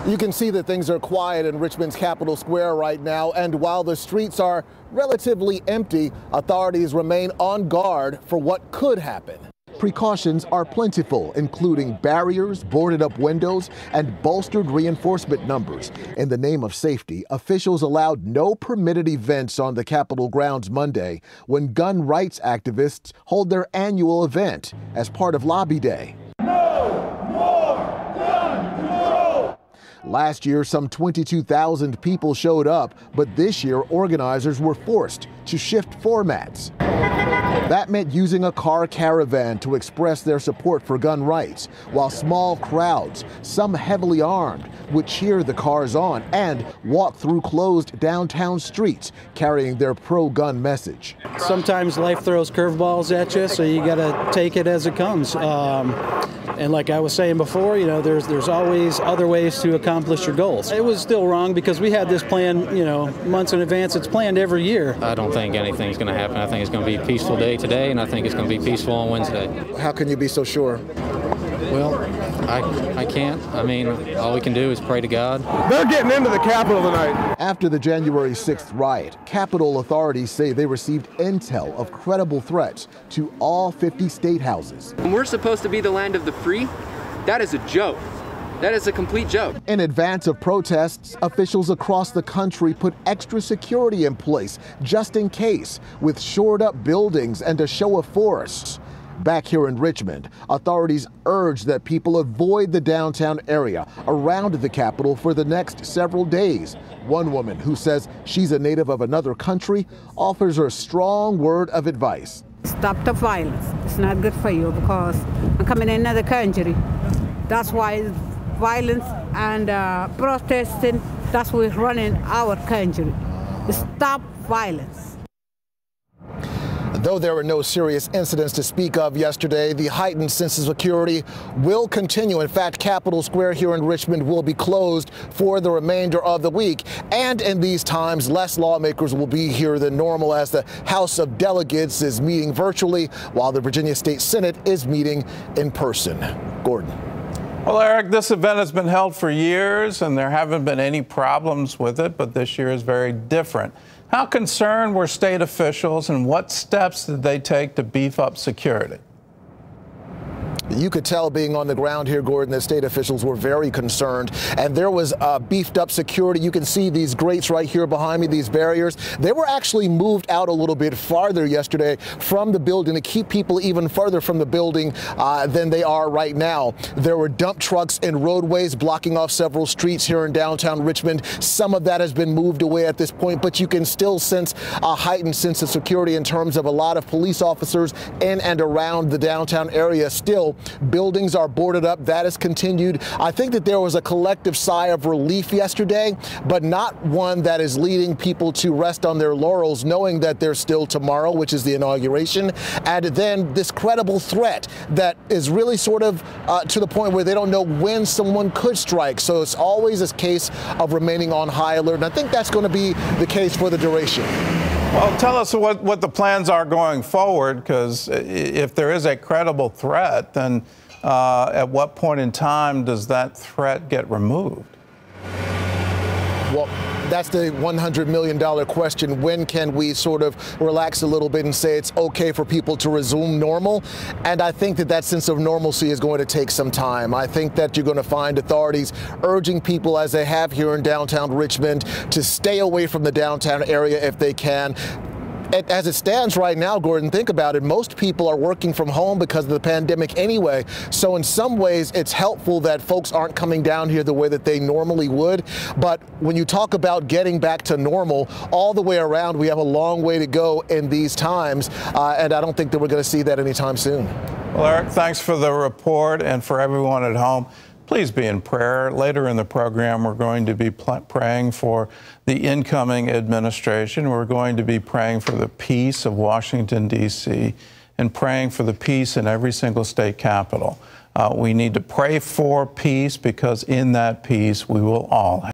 You can see that things are quiet in Richmond's Capitol Square right now, and while the streets are relatively empty, authorities remain on guard for what could happen. Precautions are plentiful, including barriers, boarded up windows, and bolstered reinforcement numbers. In the name of safety, officials allowed no permitted events on the Capitol grounds Monday when gun rights activists hold their annual event as part of Lobby Day. Last year, some 22,000 people showed up, but this year, organizers were forced to shift formats. That meant using a car caravan to express their support for gun rights, while small crowds, some heavily armed, would cheer the cars on and walk through closed downtown streets carrying their pro-gun message. Sometimes life throws curveballs at you, so you got to take it as it comes. And like I was saying before, you know, there's always other ways to accomplish your goals. It was still wrong because we had this plan, you know, months in advance. It's planned every year. I don't think anything's going to happen. I think it's going to be a peaceful day today, and I think it's going to be peaceful on Wednesday. How can you be so sure? Well, I can't. I mean, all we can do is pray to God. They're getting into the Capitol tonight. After the January 6th riot, Capitol authorities say they received intel of credible threats to all 50 state houses. When we're supposed to be the land of the free, that is a joke. That is a complete joke. In advance of protests, officials across the country put extra security in place just in case, with shored up buildings and a show of force. Back here in Richmond, authorities urge that people avoid the downtown area around the Capitol for the next several days. One woman who says she's a native of another country offers her a strong word of advice. Stop the violence. It's not good for you because I'm coming in another country. That's why violence and protesting, that's what's running our country. Stop violence. Though there were no serious incidents to speak of yesterday, the heightened sense of security will continue. In fact, Capitol Square here in Richmond will be closed for the remainder of the week. And in these times, less lawmakers will be here than normal as the House of Delegates is meeting virtually while the Virginia State Senate is meeting in person. Gordon. Well, Eric, this event has been held for years and there haven't been any problems with it, but this year is very different. How concerned were state officials and what steps did they take to beef up security? You could tell being on the ground here, Gordon, that state officials were very concerned, and there was beefed up security. You can see these grates right here behind me, these barriers. They were actually moved out a little bit farther yesterday from the building to keep people even further from the building than they are right now. There were dump trucks in roadways blocking off several streets here in downtown Richmond. Some of that has been moved away at this point, but you can still sense a heightened sense of security in terms of a lot of police officers in and around the downtown area. Still, buildings are boarded up. That has continued. I think that there was a collective sigh of relief yesterday, but not one that is leading people to rest on their laurels, knowing that there's still tomorrow, which is the inauguration, and then this credible threat that is really sort of to the point where they don't know when someone could strike. So it's always a case of remaining on high alert, and I think that's going to be the case for the duration. Well, tell us what the plans are going forward, because if there is a credible threat, then at what point in time does that threat get removed? Well, that's the $100 million question. When can we sort of relax a little bit and say it's okay for people to resume normal? And I think that sense of normalcy is going to take some time. I think that you're going to find authorities urging people, as they have here in downtown Richmond, to stay away from the downtown area if they can. As it stands right now, Gordon, think about it. Most people are working from home because of the pandemic anyway. So in some ways, it's helpful that folks aren't coming down here the way that they normally would. But when you talk about getting back to normal all the way around, we have a long way to go in these times. And I don't think that we're going to see that anytime soon. Well, Eric, thanks for the report, and for everyone at home, please be in prayer. Later in the program, we're going to be praying for the incoming administration. We're going to be praying for the peace of Washington, D.C., and praying for the peace in every single state capital. We need to pray for peace, because in that peace, we will all have